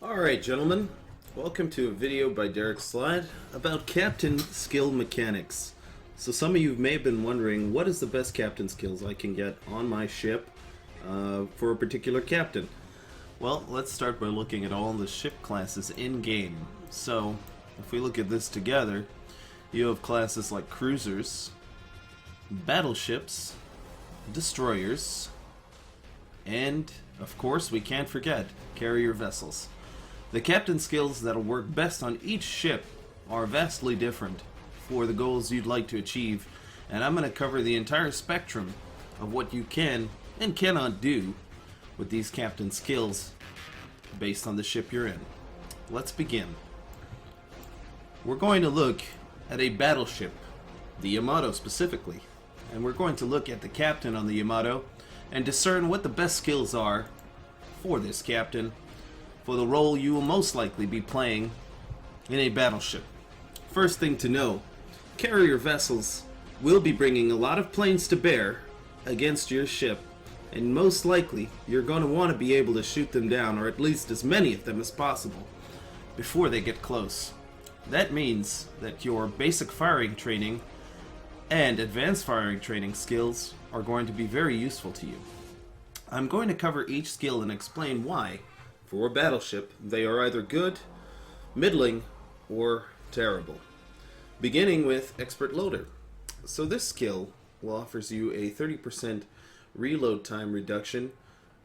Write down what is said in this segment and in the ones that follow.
Alright gentlemen, welcome to a video by Derek Slide about captain skill mechanics. So some of you may have been wondering, what is the best captain skills I can get on my ship for a particular captain? Well, let's start by looking at all the ship classes in game. So if we look at this together, you have classes like cruisers, battleships, destroyers, and of course we can't forget carrier vessels. The captain skills that'll work best on each ship are vastly different for the goals you'd like to achieve, and I'm going to cover the entire spectrum of what you can and cannot do with these captain skills based on the ship you're in. Let's begin. We're going to look at a battleship, the Yamato specifically, and we're going to look at the captain on the Yamato and discern what the best skills are for this captain for the role you will most likely be playing in a battleship. First thing to know, carrier vessels will be bringing a lot of planes to bear against your ship, and most likely you're going to want to be able to shoot them down, or at least as many of them as possible, before they get close. That means that your basic firing training and advanced firing training skills are going to be very useful to you. I'm going to cover each skill and explain why, for a battleship, they are either good, middling, or terrible. Beginning with Expert Loader. So this skill offers you a 30% reload time reduction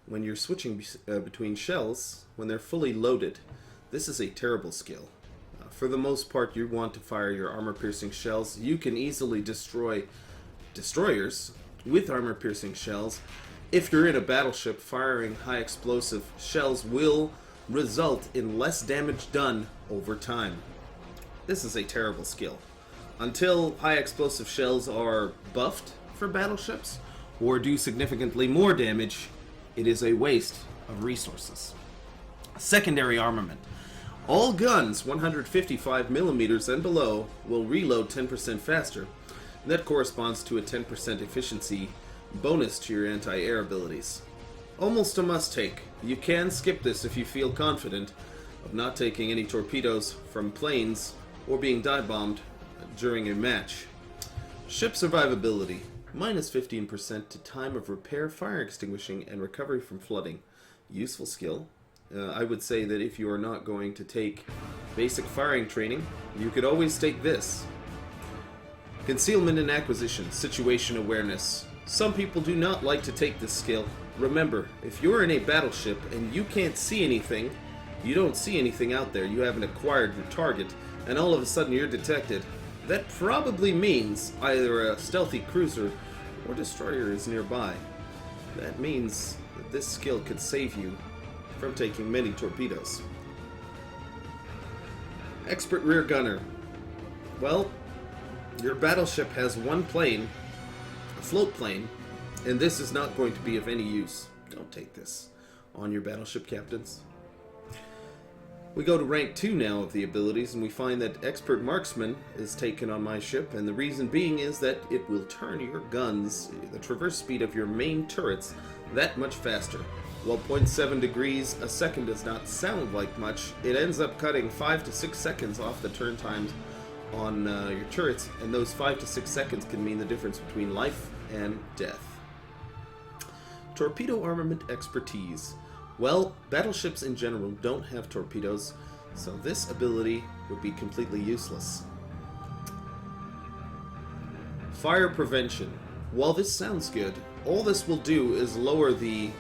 when you're switching between shells when they're fully loaded. This is a terrible skill. For the most part, you want to fire your armor-piercing shells. You can easily destroy destroyers with armor-piercing shells. If you're in a battleship, firing high-explosive shells will result in less damage done over time. This is a terrible skill. Until high-explosive shells are buffed for battleships or do significantly more damage, it is a waste of resources. Secondary armament. All guns 155mm and below will reload 10% faster. That corresponds to a 10% efficiency bonus to your anti-air abilities. Almost a must-take. You can skip this if you feel confident of not taking any torpedoes from planes or being dive-bombed during a match. Ship survivability. Minus 15% to time of repair, fire extinguishing, and recovery from flooding. Useful skill. I would say that if you are not going to take basic firing training, you could always take this. Concealment and acquisition, situation awareness. Some people do not like to take this skill. Remember, if you're in a battleship and you can't see anything, you don't see anything out there, you haven't acquired your target, and all of a sudden you're detected, that probably means either a stealthy cruiser or destroyer is nearby. That means that this skill could save you from taking many torpedoes. Expert rear gunner. Well, your battleship has one plane, a float plane, and this is not going to be of any use. Don't take this on your battleship captains. We go to rank 2 now of the abilities, and we find that Expert Marksman is taken on my ship, and the reason being is that it will turn your guns, the traverse speed of your main turrets, that much faster. While 0.7 degrees a second does not sound like much, it ends up cutting 5 to 6 seconds off the turn times on your turrets, and those 5 to 6 seconds can mean the difference between life and death. Torpedo armament expertise. Well, battleships in general don't have torpedoes, so this ability would be completely useless. Fire prevention. While this sounds good, all this will do is lower the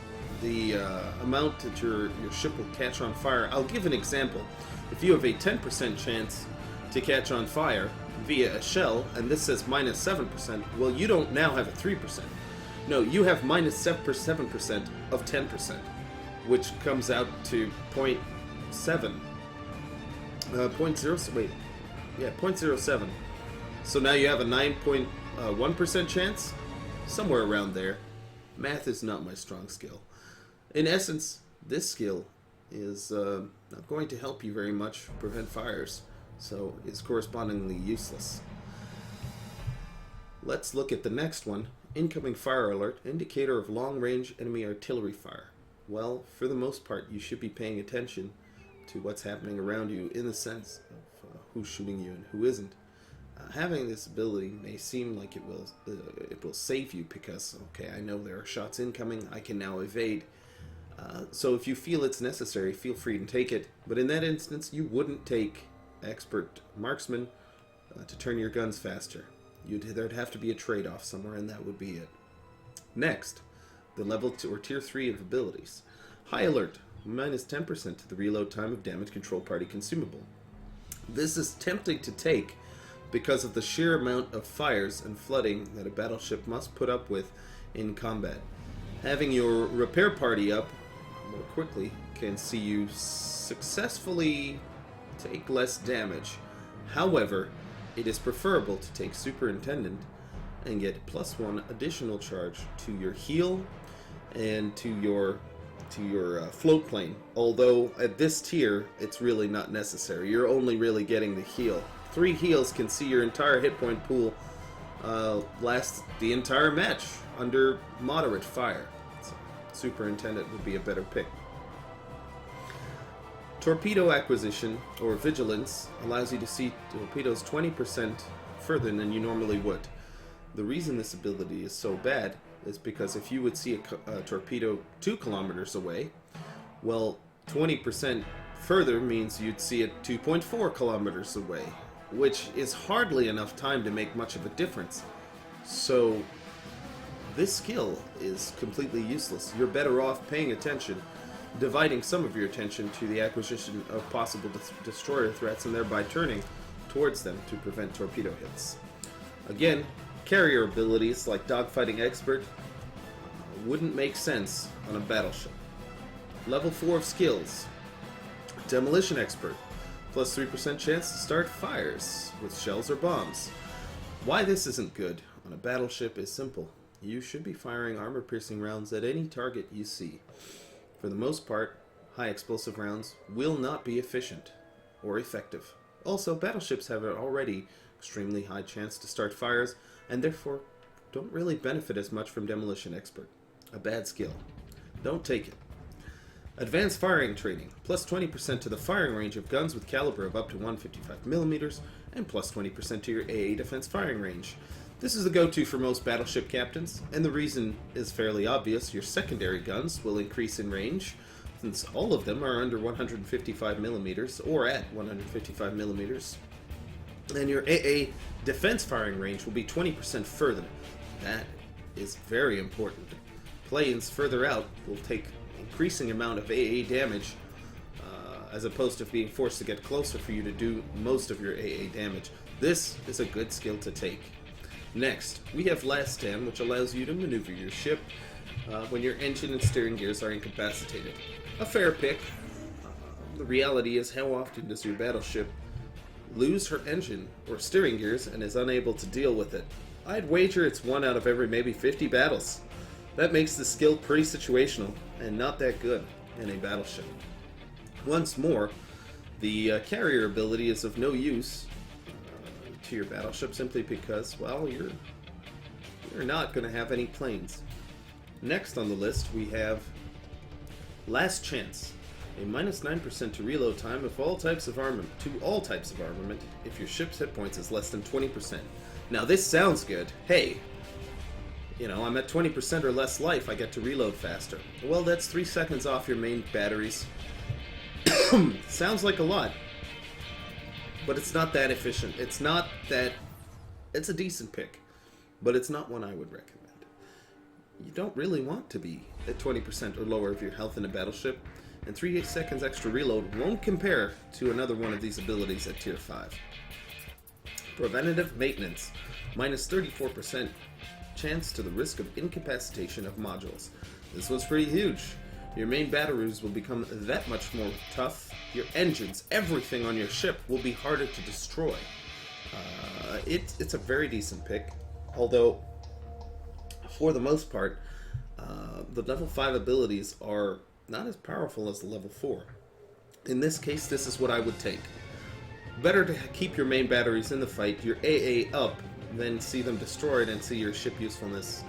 amount that your ship will catch on fire. I'll give an example. If you have a 10% chance to catch on fire via a shell, and this says minus 7%, well, you don't now have a 3%. No, you have minus 7% of 10%, which comes out to 0.7. 0.07. So now you have a 9.1% chance? Somewhere around there. Math is not my strong skill. In essence, this skill is not going to help you very much prevent fires, so it's correspondingly useless. Let's look at the next one. Incoming fire alert, indicator of long-range enemy artillery fire. Well, for the most part, you should be paying attention to what's happening around you in the sense of who's shooting you and who isn't. Having this ability may seem like it will save you because, okay, I know there are shots incoming, I can now evade. So if you feel it's necessary, feel free to take it. But in that instance, you wouldn't take expert marksman to turn your guns faster. There'd have to be a trade-off somewhere, and that would be it. Next, the level 2 or tier 3 of abilities. High alert, minus 10% to the reload time of damage control party consumable. This is tempting to take because of the sheer amount of fires and flooding that a battleship must put up with in combat. Having your repair party up more quickly can see you successfully take less damage. However, it is preferable to take Superintendent and get +1 additional charge to your heal and to your float plane. Although at this tier, it's really not necessary. You're only really getting the heal. 3 heals can see your entire hit point pool last the entire match under moderate fire. So Superintendent would be a better pick. Torpedo acquisition, or vigilance, allows you to see torpedoes 20% further than you normally would. The reason this ability is so bad is because if you would see a torpedo 2 kilometers away, well, 20% further means you'd see it 2.4 kilometers away, which is hardly enough time to make much of a difference. So this skill is completely useless. You're better off paying attention, dividing some of your attention to the acquisition of possible destroyer threats and thereby turning towards them to prevent torpedo hits. Again, carrier abilities like dogfighting expert wouldn't make sense on a battleship. Level 4 of skills. Demolition expert. Plus 3% chance to start fires with shells or bombs. Why this isn't good on a battleship is simple. You should be firing armor-piercing rounds at any target you see. For the most part, high explosive rounds will not be efficient or effective. Also, battleships have an already extremely high chance to start fires and therefore don't really benefit as much from Demolition Expert. A bad skill. Don't take it. Advanced firing training. Plus 20% to the firing range of guns with caliber of up to 155mm and plus 20% to your AA defense firing range. This is the go-to for most battleship captains, and the reason is fairly obvious. Your secondary guns will increase in range, since all of them are under 155mm or at 155mm. And your AA defense firing range will be 20% further. That is very important. Planes further out will take increasing amount of AA damage as opposed to being forced to get closer for you to do most of your AA damage. This is a good skill to take. Next, we have Last Stand, which allows you to maneuver your ship when your engine and steering gears are incapacitated. A fair pick. The reality is, how often does your battleship lose her engine or steering gears and is unable to deal with it? I'd wager it's 1 out of every maybe 50 battles. That makes the skill pretty situational and not that good in a battleship. Once more, the carrier ability is of no use to your battleship simply because, well, you're not going to have any planes. Next on the list we have Last Chance. A minus 9% to reload time of all types of armament if your ship's hit points is less than 20%. Now this sounds good. Hey, you know, I'm at 20% or less life, I get to reload faster. Well, that's 3 seconds off your main batteries. Sounds like a lot, but it's not that efficient. It's a decent pick, but it's not one I would recommend. You don't really want to be at 20% or lower of your health in a battleship, and 3 seconds extra reload won't compare to another one of these abilities at tier 5. Preventative maintenance, minus 34% chance to the risk of incapacitation of modules. This was pretty huge. Your main batteries will become that much more tough. Your engines, everything on your ship will be harder to destroy. It's a very decent pick, although for the most part, the level 5 abilities are not as powerful as the level 4. In this case, this is what I would take. Better to keep your main batteries in the fight, your AA up, than see them destroyed and see your ship usefulness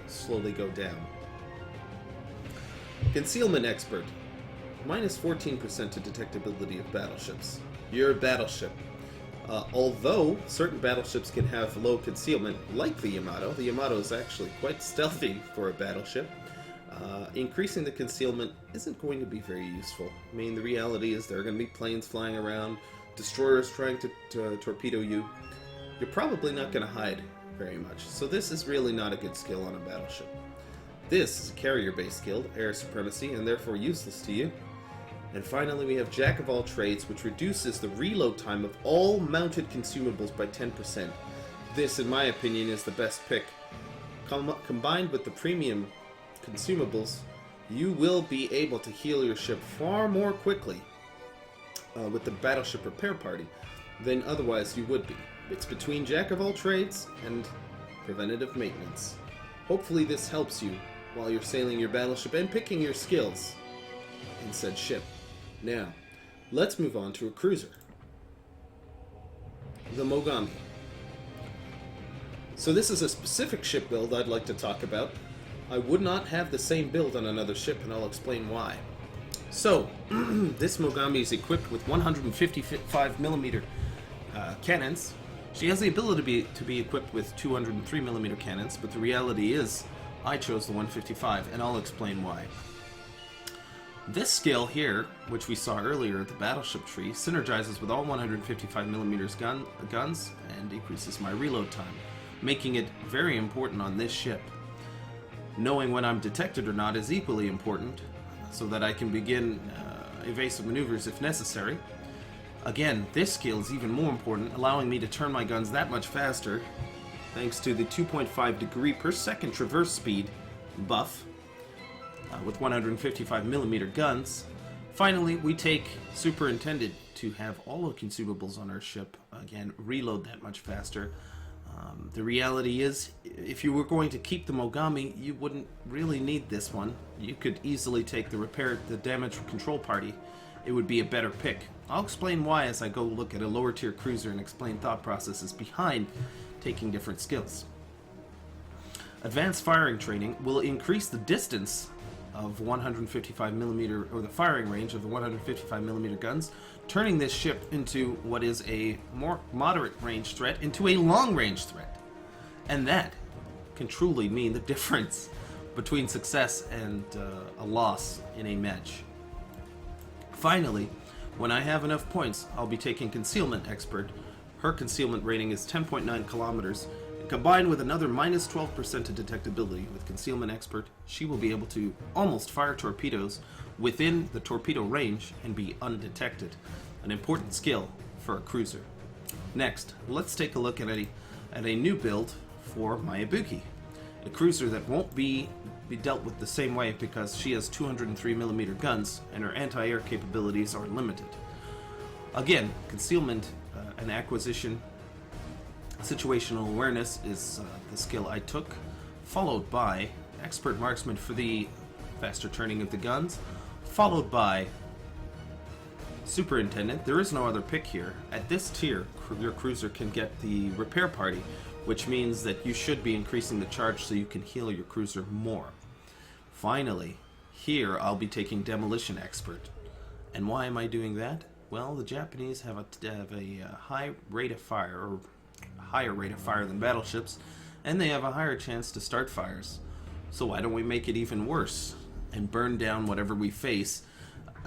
slowly go down. Concealment Expert. minus 14% to detectability of battleships. You're a battleship. Although certain battleships can have low concealment, like the Yamato is actually quite stealthy for a battleship. Increasing the concealment isn't going to be very useful. I mean, the reality is there are going to be planes flying around, destroyers trying to torpedo you. You're probably not going to hide very much, so this is really not a good skill on a battleship. This is a carrier-based skill, air supremacy, and therefore useless to you. And finally, we have Jack of all trades, which reduces the reload time of all mounted consumables by 10%. This, in my opinion, is the best pick. Combined with the premium consumables, you will be able to heal your ship far more quickly with the battleship repair party than otherwise you would be. It's between Jack of all trades and preventative maintenance. Hopefully this helps you while you're sailing your battleship and picking your skills in said ship. Now, let's move on to a cruiser. The Mogami. So this is a specific ship build I'd like to talk about. I would not have the same build on another ship, and I'll explain why. So, this Mogami is equipped with 155mm cannons. She has the ability to be equipped with 203mm cannons, but the reality is, I chose the 155, and I'll explain why. This skill here, which we saw earlier at the battleship tree, synergizes with all 155mm guns and decreases my reload time, making it very important on this ship. Knowing when I'm detected or not is equally important, so that I can begin evasive maneuvers if necessary. Again, this skill is even more important, allowing me to turn my guns that much faster, thanks to the 2.5 degree per second traverse speed buff with 155mm guns. Finally, we take Superintendent to have all the consumables on our ship, again, reload that much faster. The reality is, if you were going to keep the Mogami, you wouldn't really need this one. You could easily take the damage control party. It would be a better pick. I'll explain why as I go look at a lower tier cruiser and explain thought processes behind taking different skills. Advanced firing training will increase the distance of 155mm, or the firing range of the 155mm guns, turning this ship into what is a more moderate range threat into a long range threat. And that can truly mean the difference between success and a loss in a match. Finally, when I have enough points, I'll be taking Concealment Expert. Her concealment rating is 10.9 kilometers. Combined with another minus 12% to detectability with Concealment Expert, she will be able to almost fire torpedoes within the torpedo range and be undetected. An important skill for a cruiser. Next, let's take a look at a new build for my Ibuki. A cruiser that won't be dealt with the same way because she has 203mm guns and her anti-air capabilities are limited. Again, concealment and acquisition, situational awareness is the skill I took, followed by expert marksman for the faster turning of the guns, followed by superintendent. There is no other pick here. At this tier, your cruiser can get the repair party, which means that you should be increasing the charge so you can heal your cruiser more. Finally, here I'll be taking demolition expert. And why am I doing that? Well, the Japanese have a high rate of fire, or higher rate of fire than battleships, and they have a higher chance to start fires. So why don't we make it even worse and burn down whatever we face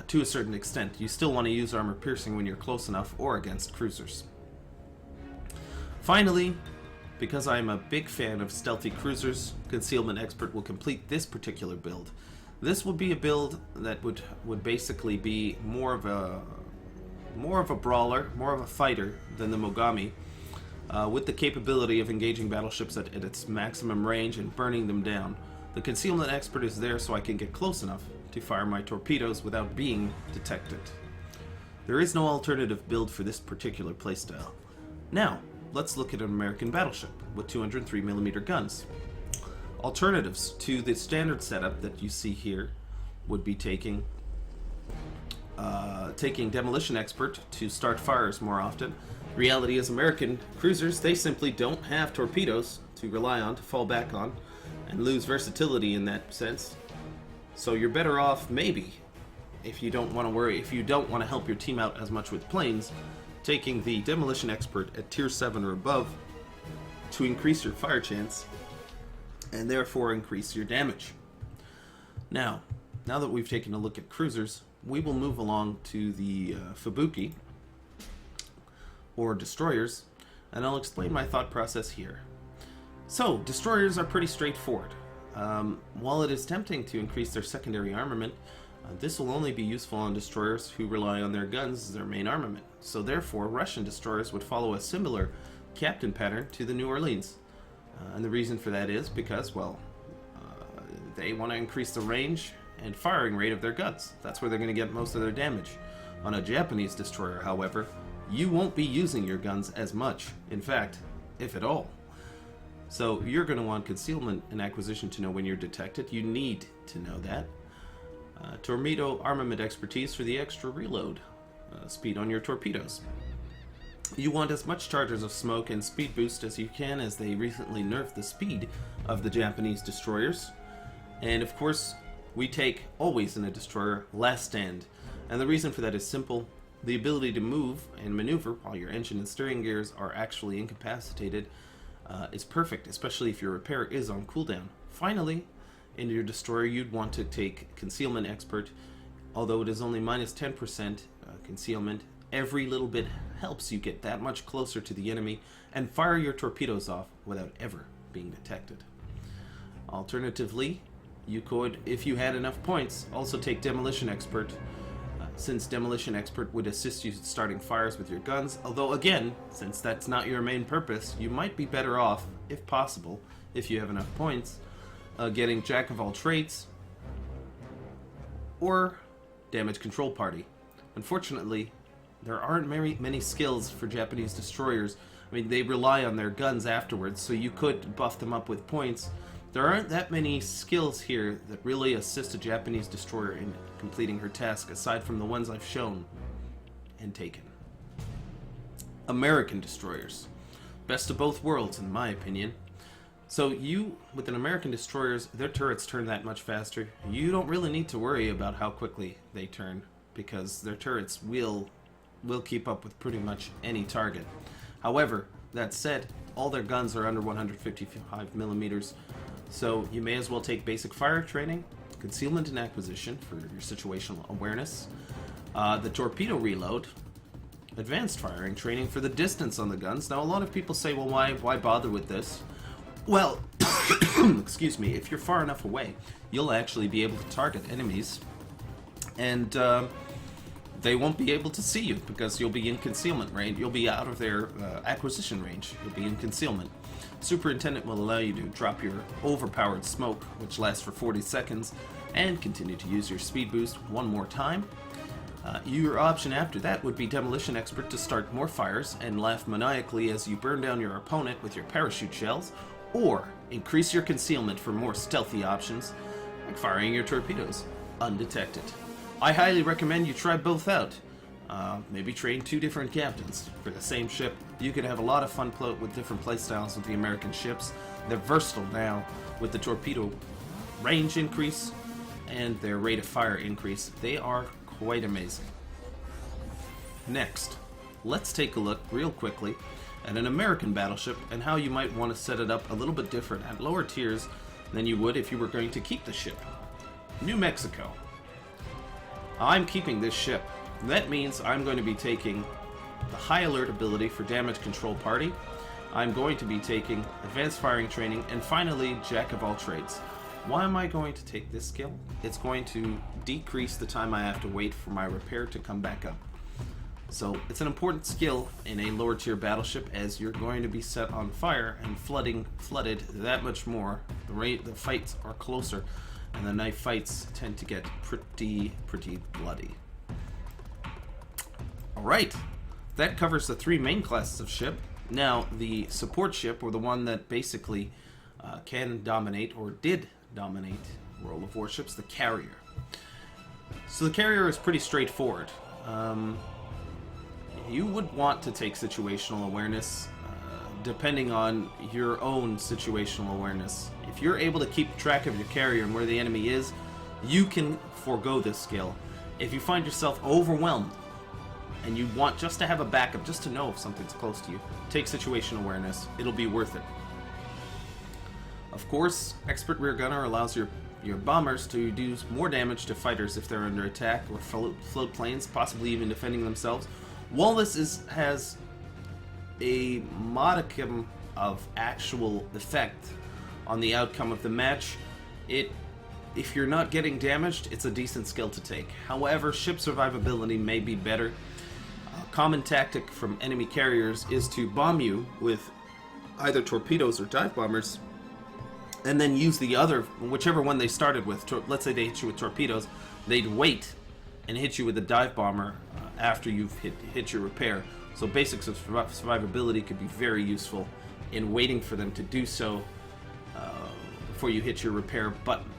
to a certain extent? You still want to use armor piercing when you're close enough or against cruisers. Finally, because I'm a big fan of stealthy cruisers, Concealment Expert will complete this particular build. This will be a build that would basically be more of a brawler, more of a fighter than the Mogami, with the capability of engaging battleships at its maximum range and burning them down. The Concealment Expert is there so I can get close enough to fire my torpedoes without being detected. There is no alternative build for this particular playstyle. Now, let's look at an American battleship with 203mm guns. Alternatives to the standard setup that you see here would be taking Demolition Expert to start fires more often. Reality is, American cruisers, they simply don't have torpedoes to rely on, to fall back on, and lose versatility in that sense. So you're better off, maybe, if you don't want to worry, if you don't want to help your team out as much with planes, taking the Demolition Expert at tier 7 or above to increase your fire chance and therefore increase your damage. Now that we've taken a look at cruisers, we will move along to the Fubuki, or destroyers, and I'll explain my thought process here. So, destroyers are pretty straightforward. While it is tempting to increase their secondary armament, this will only be useful on destroyers who rely on their guns as their main armament. So therefore, Russian destroyers would follow a similar captain pattern to the New Orleans. And the reason for that is because, well, they want to increase the range and firing rate of their guns. That's where they're going to get most of their damage. On a Japanese destroyer, however, you won't be using your guns as much. In fact, if at all. So you're going to want concealment and acquisition to know when you're detected. You need to know that. Torpedo armament expertise for the extra reload speed on your torpedoes. You want as much charges of smoke and speed boost as you can, as they recently nerfed the speed of the Japanese destroyers. And of course, we take, always in a destroyer, last stand. And the reason for that is simple. The ability to move and maneuver while your engine and steering gears are actually incapacitated is perfect, especially if your repair is on cooldown. Finally, in your destroyer, you'd want to take Concealment Expert. Although it is only minus 10% concealment, every little bit helps you get that much closer to the enemy and fire your torpedoes off without ever being detected. Alternatively, you could, if you had enough points, also take Demolition Expert, since Demolition Expert would assist you starting fires with your guns. Although again, since that's not your main purpose, you might be better off, if possible, if you have enough points, getting Jack of all trades or Damage Control Party. Unfortunately, there aren't many skills for Japanese destroyers. I mean, they rely on their guns afterwards, so you could buff them up with points. There aren't that many skills here that really assist a Japanese destroyer in completing her task, aside from the ones I've shown and taken. American destroyers. Best of both worlds, in my opinion. So you, with an American destroyers, their turrets turn that much faster. You don't really need to worry about how quickly they turn, because their turrets will keep up with pretty much any target. However, that said, all their guns are under 155 millimeters, so you may as well take basic fire training, concealment and acquisition for your situational awareness, the torpedo reload, advanced firing training for the distance on the guns. Now, a lot of people say, well, why bother with this? Well, excuse me, if you're far enough away, you'll actually be able to target enemies, and they won't be able to see you because you'll be in concealment range. You'll be out of their acquisition range. You'll be in concealment. Superintendent will allow you to drop your overpowered smoke, which lasts for 40 seconds, and continue to use your speed boost one more time. Your option after that would be Demolition Expert to start more fires and laugh maniacally as you burn down your opponent with your parachute shells, or increase your concealment for more stealthy options, like firing your torpedoes undetected. I highly recommend you try both out. Maybe train 2 different captains for the same ship. You could have a lot of fun with different playstyles with the American ships. They're versatile now with the torpedo range increase and their rate of fire increase. They are quite amazing. Next, let's take a look real quickly at an American battleship and how you might want to set it up a little bit different at lower tiers than you would if you were going to keep the ship. New Mexico. I'm keeping this ship. That means I'm going to be taking the high alert ability for damage control party. I'm going to be taking advanced firing training, and finally Jack of all trades. Why am I going to take this skill? It's going to decrease the time I have to wait for my repair to come back up. So it's an important skill in a lower tier battleship, as you're going to be set on fire and flooded that much more. The fights are closer, and the knife fights tend to get pretty bloody. Alright, that covers the 3 main classes of ship. Now, the support ship, or the one that basically can dominate, or did dominate, World of Warships, the carrier. So the carrier is pretty straightforward. You would want to take situational awareness, depending on your own situational awareness. If you're able to keep track of your carrier and where the enemy is, you can forego this skill If you find yourself overwhelmed and you want just to have a backup, just to know if something's close to you, take situation awareness. It'll be worth it. Of course, Expert Rear Gunner allows your bombers to do more damage to fighters if they're under attack or float planes, possibly even defending themselves. While this has a modicum of actual effect on the outcome of the match, if you're not getting damaged, it's a decent skill to take. However, ship survivability may be better. A common tactic from enemy carriers is to bomb you with either torpedoes or dive bombers, and then use the other, whichever one they started with. Let's say they hit you with torpedoes, they'd wait and hit you with a dive bomber after you've hit your repair. So basics of survivability could be very useful in waiting for them to do so before you hit your repair button.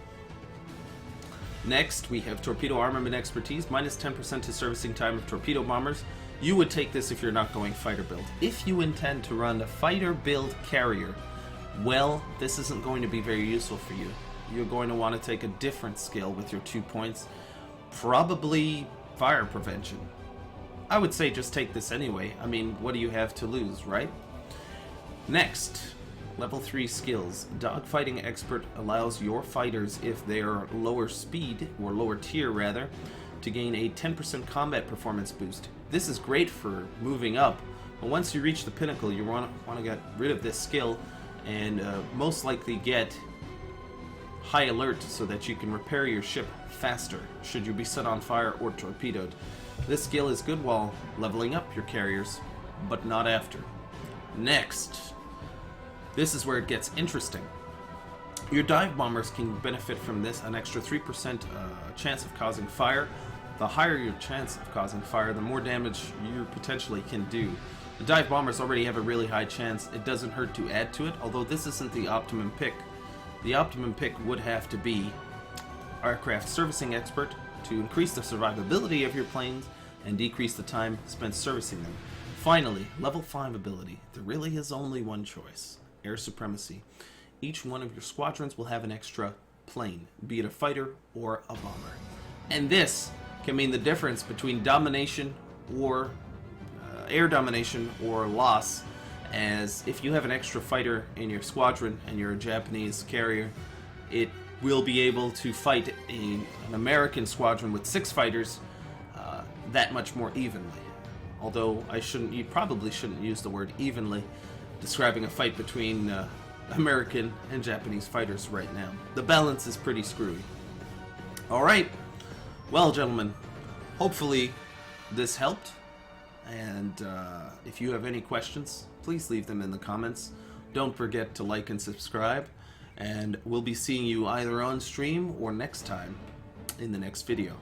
Next, we have Torpedo Armament Expertise, minus 10% to servicing time of torpedo bombers. You would take this if you're not going fighter build. If you intend to run a fighter build carrier, well, this isn't going to be very useful for you. You're going to want to take a different skill with your 2 points, probably fire prevention. I would say just take this anyway. I mean, what do you have to lose, right? Next, level 3 skills. Dogfighting Expert allows your fighters, if they are lower speed, or lower tier rather, to gain a 10% combat performance boost. This is great for moving up, but once you reach the pinnacle, you want to get rid of this skill and most likely get high alert so that you can repair your ship faster should you be set on fire or torpedoed. This skill is good while leveling up your carriers, but not after. Next, this is where it gets interesting. Your dive bombers can benefit from this, an extra 3% chance of causing fire. The higher your chance of causing fire, the more damage you potentially can do. The dive bombers already have a really high chance. It doesn't hurt to add to it, although this isn't the optimum pick. The optimum pick would have to be Aircraft Servicing Expert to increase the survivability of your planes and decrease the time spent servicing them. Finally, level 5 ability. There really is only one choice: Air Supremacy. Each one of your squadrons will have an extra plane, be it a fighter or a bomber. And this can mean the difference between domination or air domination or loss, as if you have an extra fighter in your squadron and you're a Japanese carrier, it will be able to fight an American squadron with 6 fighters that much more evenly. Although you probably shouldn't use the word evenly describing a fight between American and Japanese fighters right now. The balance is pretty screwy. Alright, well gentlemen, hopefully this helped. And if you have any questions, please leave them in the comments. Don't forget to like and subscribe, and we'll be seeing you either on stream or next time in the next video.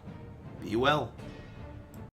Be well.